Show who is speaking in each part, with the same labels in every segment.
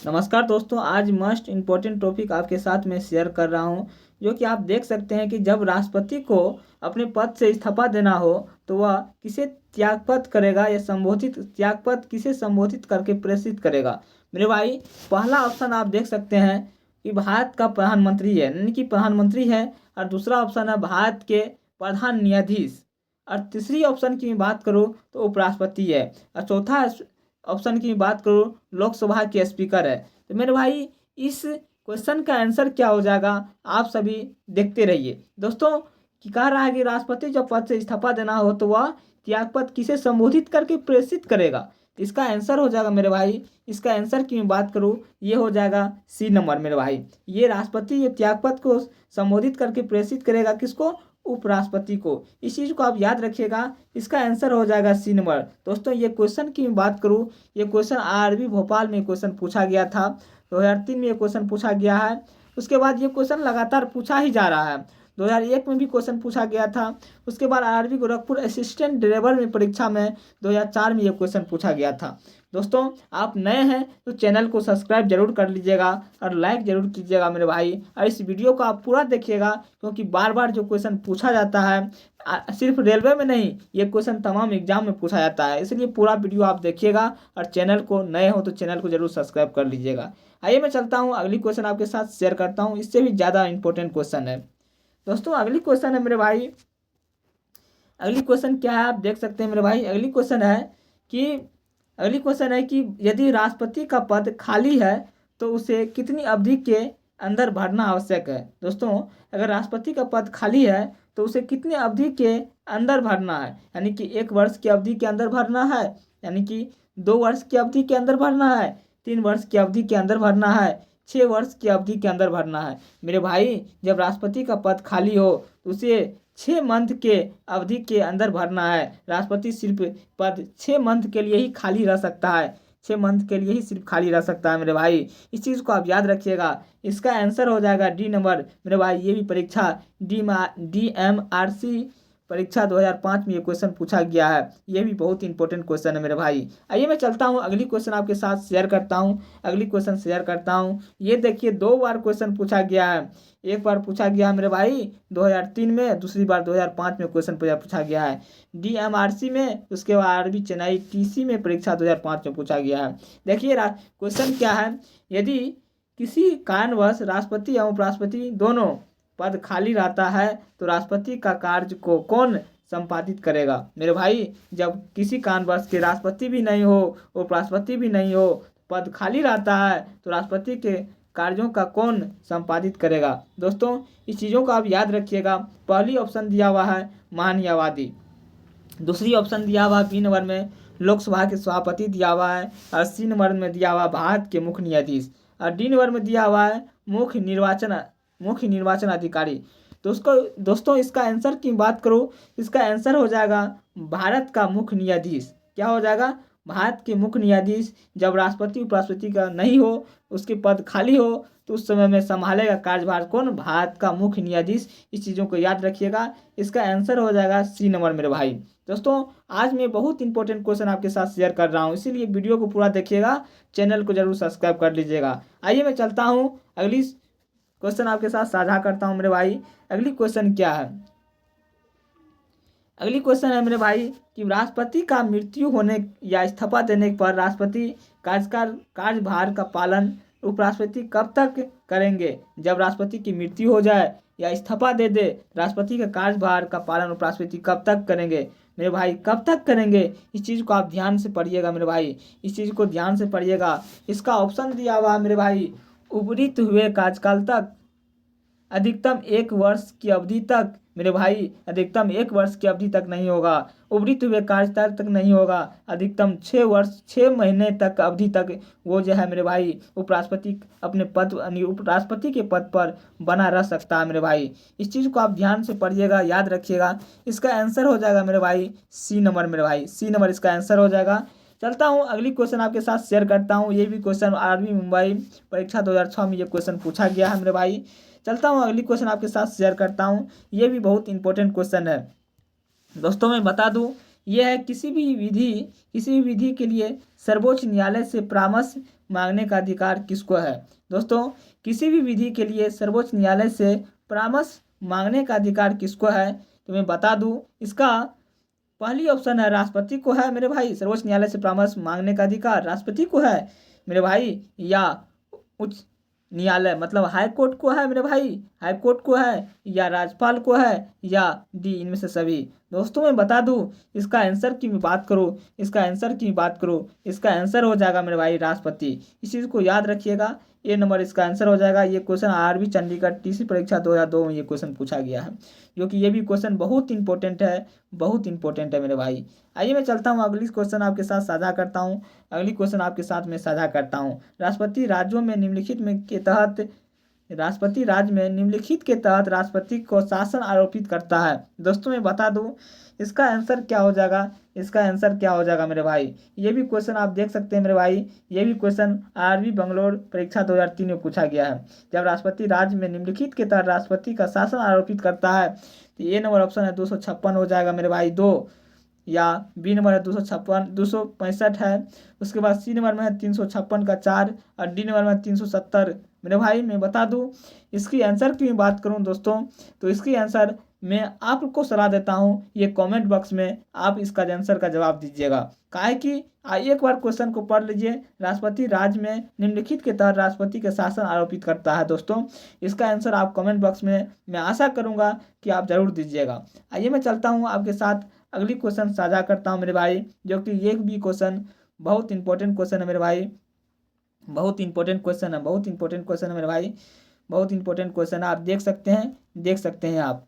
Speaker 1: नमस्कार दोस्तों, आज मस्ट इम्पोर्टेंट टॉपिक आपके साथ में शेयर कर रहा हूं, जो कि आप देख सकते हैं कि जब राष्ट्रपति को अपने पद से इस्तीफा देना हो तो वह किसे त्यागपत्र करेगा या संबोधित त्यागपत्र किसे संबोधित करके प्रेषित करेगा। मेरे भाई, पहला ऑप्शन आप देख सकते हैं कि भारत का प्रधानमंत्री है, यानी कि प्रधानमंत्री है। और दूसरा ऑप्शन है भारत के प्रधान न्यायाधीश। और तीसरी ऑप्शन की मैं बात करूँ तो उपराष्ट्रपति है। और चौथा ऑप्शन की बात करूँ लोकसभा के स्पीकर है। तो मेरे भाई, इस क्वेश्चन का आंसर क्या हो जाएगा आप सभी देखते रहिए दोस्तों। कि कह रहा है कि राष्ट्रपति जब पद से इस्तीफा देना हो तो वह त्यागपत्र किसे संबोधित करके प्रेषित करेगा। तो इसका आंसर हो जाएगा मेरे भाई, इसका आंसर की मैं बात करूँ ये हो जाएगा सी नंबर। मेरे भाई, ये राष्ट्रपति ये त्यागपत्र को संबोधित करके प्रेषित करेगा किसको, उपराष्ट्रपति को। इस चीज़ को आप याद रखिएगा, इसका आंसर हो जाएगा सी नंबर। दोस्तों, ये क्वेश्चन की मैं बात करूँ, ये क्वेश्चन आरआरबी भोपाल में क्वेश्चन पूछा गया था, 2003 में ये क्वेश्चन पूछा गया है। उसके बाद ये क्वेश्चन लगातार पूछा ही जा रहा है। 2001 में भी क्वेश्चन पूछा गया था। उसके बाद आरआरबी गोरखपुर असिस्टेंट ड्राइवर में परीक्षा में 2004 में ये क्वेश्चन पूछा गया था। दोस्तों, आप नए हैं तो चैनल को सब्सक्राइब जरूर कर लीजिएगा और लाइक जरूर कीजिएगा मेरे भाई। और इस वीडियो को आप पूरा देखिएगा, क्योंकि बार बार जो क्वेश्चन पूछा जाता है सिर्फ रेलवे में नहीं, ये क्वेश्चन तमाम एग्जाम में पूछा जाता है। इसलिए पूरा वीडियो आप देखिएगा और चैनल को नए हो तो चैनल को जरूर सब्सक्राइब कर लीजिएगा। आइए मैं चलता हूँ, अगली क्वेश्चन आपके साथ शेयर करता हूँ, इससे भी ज़्यादा इंपॉर्टेंट क्वेश्चन है। दोस्तों, अगली क्वेश्चन है मेरे भाई, अगली क्वेश्चन क्या है आप देख सकते हैं मेरे भाई। अगली क्वेश्चन है कि यदि राष्ट्रपति का पद खाली है तो उसे कितनी अवधि के अंदर भरना आवश्यक है। दोस्तों, अगर राष्ट्रपति का पद खाली है तो उसे कितनी अवधि के अंदर भरना है, यानी कि 1 वर्ष की अवधि के अंदर भरना है, यानी कि 2 वर्ष की अवधि के अंदर भरना है, 3 वर्ष की अवधि के अंदर भरना है, 6 वर्ष की अवधि के अंदर भरना है। मेरे भाई, जब राष्ट्रपति का पद खाली हो तो उसे 6 मंथ के अवधि के अंदर भरना है। राष्ट्रपति सिर्फ पद 6 मंथ के लिए ही खाली रह सकता है, 6 मंथ के लिए ही सिर्फ खाली रह सकता है मेरे भाई। इस चीज़ को आप याद रखिएगा, इसका आंसर हो जाएगा डी नंबर। मेरे भाई, ये भी परीक्षा DMRC परीक्षा 2005 में ये क्वेश्चन पूछा गया है। ये भी बहुत इंपॉर्टेंट क्वेश्चन है मेरे भाई। आइए मैं चलता हूँ, अगली क्वेश्चन आपके साथ शेयर करता हूँ, अगली क्वेश्चन शेयर करता हूँ। ये देखिए, 2 बार क्वेश्चन पूछा गया है। एक बार पूछा गया मेरे भाई 2003 में, दूसरी बार 2005 में क्वेश्चन पूछा गया है DMRC में। उसके बाद आरबी चेन्नई TC में परीक्षा 2005 में पूछा गया है। देखिए क्वेश्चन क्या है, यदि किसी कारणवश राष्ट्रपति एवं उपराष्ट्रपति दोनों पद खाली रहता है तो राष्ट्रपति का कार्य को कौन संपादित करेगा। मेरे भाई, जब किसी कारणवश के राष्ट्रपति भी नहीं हो, उपराष्ट्रपति भी नहीं हो, पद खाली रहता है तो राष्ट्रपति के कार्यों का कौन संपादित करेगा। दोस्तों, इस चीज़ों को आप याद रखिएगा। पहली ऑप्शन दिया हुआ है महान्यायवादी, दूसरी ऑप्शन दिया हुआ बी नंबर में लोकसभा के सभापति दिया हुआ है, और सी नंबर में दिया हुआ भारत के मुख्य न्यायाधीश, और डी नंबर में दिया हुआ है मुख्य निर्वाचन अधिकारी। दोस्तों, इसका आंसर की बात करूँ, इसका आंसर हो जाएगा भारत का मुख्य न्यायाधीश। क्या हो जाएगा, भारत के मुख्य न्यायाधीश। जब राष्ट्रपति उपराष्ट्रपति का नहीं हो, उसके पद खाली हो, तो उस समय में संभालेगा कार्यभार कौन, भारत का मुख्य न्यायाधीश। इस चीज़ों को याद रखिएगा, इसका आंसर हो जाएगा सी नंबर मेरे भाई। दोस्तों, आज मैं बहुत इंपॉर्टेंट क्वेश्चन आपके साथ शेयर कर रहा हूँ, इसीलिए वीडियो को पूरा देखिएगा, चैनल को जरूर सब्सक्राइब कर लीजिएगा। आइए मैं चलता हूँ, अगली क्वेश्चन आपके साथ साझा करता हूँ मेरे भाई। अगली क्वेश्चन क्या है, अगली क्वेश्चन है मेरे भाई कि राष्ट्रपति का मृत्यु होने या इस्तीफा देने पर राष्ट्रपति कार्यभार का पालन उपराष्ट्रपति कब तक करेंगे। जब राष्ट्रपति की मृत्यु हो जाए या इस्तीफा दे दे, राष्ट्रपति का कार्यभार का पालन उपराष्ट्रपति कब तक करेंगे। मेरे भाई, कब तक करेंगे, इस चीज़ को आप ध्यान से पढ़िएगा मेरे भाई, इस चीज़ को ध्यान से पढ़िएगा। इसका ऑप्शन दिया हुआ मेरे भाई, उबरित हुए कार्यकाल तक, अधिकतम 1 वर्ष की अवधि तक। मेरे भाई, अधिकतम 1 वर्ष की अवधि तक नहीं होगा, उबरित हुए कार्यकाल तक नहीं होगा, अधिकतम 6 वर्ष 6 महीने तक अवधि तक वो जो है मेरे भाई उपराष्ट्रपति अपने पद यानी उपराष्ट्रपति के पद पर बना रह सकता है मेरे भाई। इस चीज़ को आप ध्यान से पढ़िएगा, याद रखिएगा। इसका आंसर हो जाएगा मेरे भाई सी नंबर। मेरे भाई, सी नंबर इसका आंसर हो जाएगा। चलता हूँ, अगली क्वेश्चन आपके साथ शेयर करता हूँ। ये भी क्वेश्चन आर्मी मुंबई परीक्षा 2006 में ये क्वेश्चन पूछा गया है मेरे भाई। चलता हूँ, अगली क्वेश्चन आपके साथ शेयर करता हूँ। ये भी बहुत इंपॉर्टेंट क्वेश्चन है दोस्तों। मैं बता दूँ, ये है किसी भी विधि के लिए सर्वोच्च न्यायालय से परामर्श मांगने का अधिकार किसको है? दोस्तों, किसी भी विधि के लिए सर्वोच्च न्यायालय से परामर्श मांगने का अधिकार किसको है? तो मैं बता दूं, इसका पहली ऑप्शन है राष्ट्रपति को है मेरे भाई, सर्वोच्च न्यायालय से परामर्श मांगने का अधिकार राष्ट्रपति को है मेरे भाई, या उच्च न्यायालय मतलब हाई कोर्ट को है मेरे भाई, हाई कोर्ट को है, या राज्यपाल को है, या डी इनमें से सभी। दोस्तों मैं बता दूं, इसका आंसर की मैं बात करूं, इसका आंसर हो जाएगा मेरे भाई राष्ट्रपति। इस चीज़ को याद रखिएगा, ये नंबर इसका आंसर हो जाएगा। ये क्वेश्चन आरबी चंडीगढ़ टीसी परीक्षा 2002 में ये क्वेश्चन पूछा गया है, क्योंकि ये भी क्वेश्चन बहुत इंपॉर्टेंट है, बहुत इंपॉर्टेंट है मेरे भाई। आइए मैं चलता हूँ अगली क्वेश्चन आपके साथ साझा करता हूँ, अगली क्वेश्चन आपके साथ मैं साझा करता हूँ। राष्ट्रपति राज्यों में निम्नलिखित में के तहत राष्ट्रपति राज्य में निम्नलिखित के तहत राष्ट्रपति को शासन आरोपित करता है। दोस्तों मैं बता दूं, इसका आंसर क्या हो जाएगा, इसका आंसर क्या हो जाएगा मेरे भाई। ये भी क्वेश्चन आप देख सकते हैं मेरे भाई, ये भी क्वेश्चन आरबी बंगलोर परीक्षा 2003 में पूछा गया है। जब राष्ट्रपति राज्य में निम्नलिखित के तहत राष्ट्रपति का शासन आरोपित करता है, तो ये नंबर ऑप्शन है 256 हो जाएगा मेरे भाई, दो, या बी नंबर है 265 है। उसके बाद सी नंबर में है 356 का 4, और डी नंबर में 370। मेरे भाई मैं बता दूं, इसकी आंसर की मैं बात करूं दोस्तों, तो इसकी आंसर मैं आपको सलाह देता हूं, ये कमेंट बॉक्स में आप इसका आंसर का जवाब दीजिएगा। काहे कि एक बार क्वेश्चन को पढ़ लीजिए, राष्ट्रपति राज्य में निम्नलिखित के तहत राष्ट्रपति के शासन आरोपित करता है। दोस्तों इसका आंसर आप कमेंट बॉक्स में, मैं आशा करूंगा कि आप जरूर दीजिएगा। आइए मैं चलता हूँ आपके साथ अगली क्वेश्चन साझा करता हूँ मेरे भाई, जो कि ये भी क्वेश्चन बहुत इंपॉर्टेंट क्वेश्चन है मेरे भाई, बहुत इंपॉर्टेंट क्वेश्चन है, बहुत इंपॉर्टेंट क्वेश्चन है मेरे भाई, बहुत इंपॉर्टेंट क्वेश्चन है। आप देख सकते हैं, देख सकते हैं आप।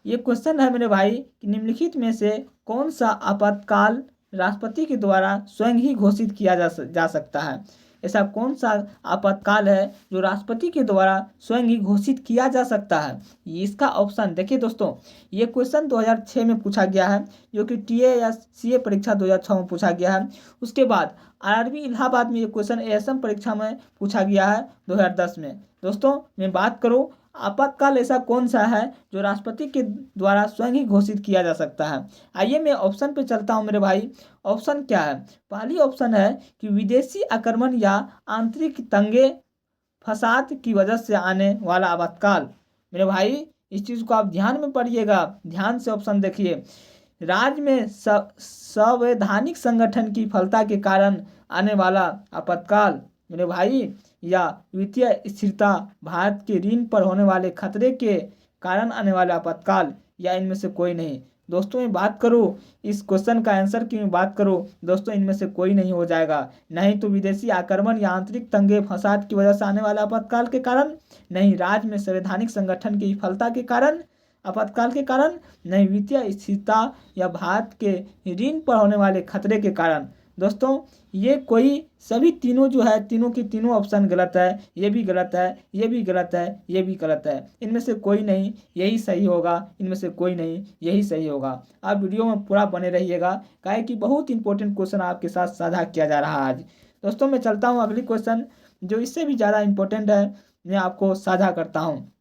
Speaker 1: ये क्वेश्चन है मेरे भाई कि निम्नलिखित में से कौन सा आपातकाल राष्ट्रपति के द्वारा स्वयं ही घोषित किया जा सकता है? ऐसा कौन सा आपातकाल है जो राष्ट्रपति के द्वारा स्वयं ही घोषित किया जा सकता है? इसका ऑप्शन देखिए दोस्तों, ये क्वेश्चन 2006 में पूछा गया है, जो कि टीए या सीए परीक्षा 2006 में पूछा गया है। उसके बाद आरआरबी इलाहाबाद में ये क्वेश्चन एएसएम परीक्षा में पूछा गया है 2010 में। दोस्तों मैं बात करूं, आपातकाल ऐसा कौन सा है जो राष्ट्रपति के द्वारा स्वयं ही घोषित किया जा सकता है? आइए मैं ऑप्शन पे चलता हूं मेरे भाई। ऑप्शन क्या है? पहली ऑप्शन है कि विदेशी आक्रमण या आंतरिक दंगे फसाद की वजह से आने वाला आपातकाल। मेरे भाई इस चीज़ को आप ध्यान में पढ़िएगा, ध्यान से ऑप्शन देखिए। राज्य में संवैधानिक संगठन की विफलता के कारण आने वाला आपातकाल मेरे भाई, या वित्तीय स्थिरता, भारत के ऋण पर होने वाले खतरे के कारण आने वाले आपातकाल, या इनमें से कोई नहीं। दोस्तों मैं बात करूँ इस क्वेश्चन का आंसर की मैं बात करूँ दोस्तों, इनमें से कोई नहीं हो जाएगा। नहीं तो विदेशी आक्रमण या आंतरिक दंगे फसाद की वजह से आने वाले आपातकाल के कारण, नहीं राज्य में संवैधानिक संगठन की विफलता के कारण आपातकाल के कारण, नहीं वित्तीय स्थिरता या भारत के ऋण पर होने वाले खतरे के कारण। दोस्तों ये कोई सभी तीनों जो है, तीनों की तीनों ऑप्शन गलत है, ये भी गलत है, ये भी गलत है, ये भी गलत है। इनमें से कोई नहीं, यही सही होगा, इनमें से कोई नहीं, यही सही होगा। आप वीडियो में पूरा बने रहिएगा, काहे कि बहुत इंपॉर्टेंट क्वेश्चन आपके साथ साझा किया जा रहा है आज। दोस्तों मैं चलता हूँ अगली क्वेश्चन, जो इससे भी ज़्यादा इंपॉर्टेंट है, मैं आपको साझा करता हूँ।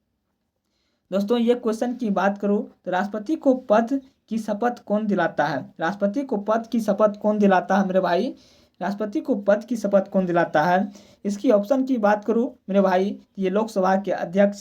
Speaker 1: दोस्तों ये क्वेश्चन की बात करूँ तो राष्ट्रपति को पद की शपथ कौन दिलाता है? राष्ट्रपति को पद की शपथ कौन दिलाता है मेरे भाई? राष्ट्रपति को पद की शपथ कौन दिलाता है? इसकी ऑप्शन की बात करूँ मेरे भाई, ये लोकसभा के अध्यक्ष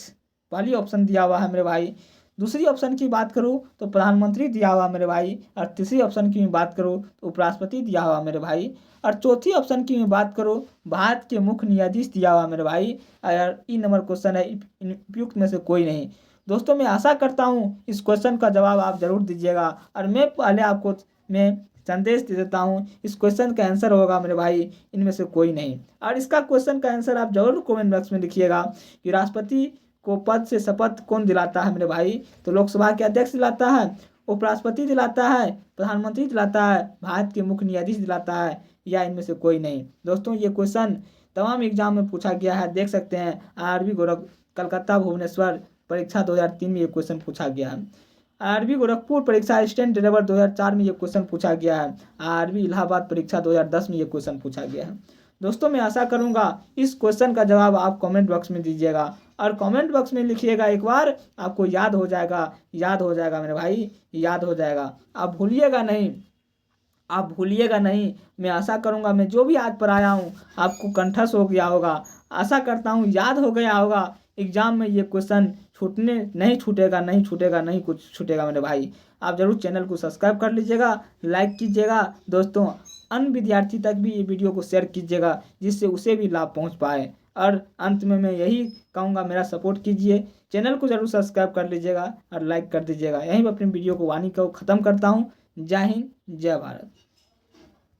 Speaker 1: पहली ऑप्शन दिया हुआ है मेरे भाई। दूसरी ऑप्शन की बात करूँ तो प्रधानमंत्री दिया हुआ मेरे भाई, और तीसरी ऑप्शन की मैं बात करूँ तो उपराष्ट्रपति दिया हुआ मेरे भाई, और चौथी ऑप्शन की मैं बात करूँ भारत के मुख्य न्यायाधीश दिया हुआ मेरे भाई। और ई नंबर क्वेश्चन है, उपयुक्त में से कोई नहीं। दोस्तों मैं आशा करता हूँ इस क्वेश्चन का जवाब आप जरूर दीजिएगा, और मैं पहले आपको मैं संदेश दे देता हूँ, इस क्वेश्चन का आंसर होगा मेरे भाई इनमें से कोई नहीं। और इसका क्वेश्चन का आंसर आप जरूर कमेंट बॉक्स में लिखिएगा कि राष्ट्रपति को पद से शपथ कौन दिलाता है मेरे भाई? तो लोकसभा के अध्यक्ष दिलाता है, उपराष्ट्रपति दिलाता है, प्रधानमंत्री दिलाता है, भारत के मुख्य न्यायाधीश दिलाता है, या इनमें से कोई नहीं। दोस्तों ये क्वेश्चन तमाम एग्जाम में पूछा गया है, देख सकते हैं आरआरबी कलकत्ता भुवनेश्वर परीक्षा 2003 में ये क्वेश्चन पूछा गया है। आरआरबी गोरखपुर परीक्षा असिस्टेंट ड्राइवर 2004 में ये क्वेश्चन पूछा गया है। आरआरबी इलाहाबाद परीक्षा 2010 में ये क्वेश्चन पूछा गया है। दोस्तों मैं आशा करूंगा इस क्वेश्चन का जवाब आप कमेंट बॉक्स में दीजिएगा, और कमेंट बॉक्स में लिखिएगा, एक बार आपको याद हो जाएगा, याद हो जाएगा मेरे भाई, याद हो जाएगा, आप भूलिएगा नहीं। आप भूलिएगा नहीं। मैं आशा करूँगा मैं जो भी आज पढ़ाया हूँ आपको कंठस्थ हो गया होगा। आशा करता हूँ याद हो गया होगा। एग्जाम में ये क्वेश्चन छूटने नहीं छूटेगा, नहीं छूटेगा, नहीं कुछ छूटेगा मेरे भाई। आप ज़रूर चैनल को सब्सक्राइब कर लीजिएगा, लाइक कीजिएगा दोस्तों। अन्य विद्यार्थी तक भी ये वीडियो को शेयर कीजिएगा जिससे उसे भी लाभ पहुंच पाए। और अंत में मैं यही कहूँगा, मेरा सपोर्ट कीजिए, चैनल को ज़रूर सब्सक्राइब कर लीजिएगा और लाइक कर दीजिएगा। यहीं पर अपनी वीडियो को वाणी को ख़त्म करता हूँ। जय हिंद, जय भारत।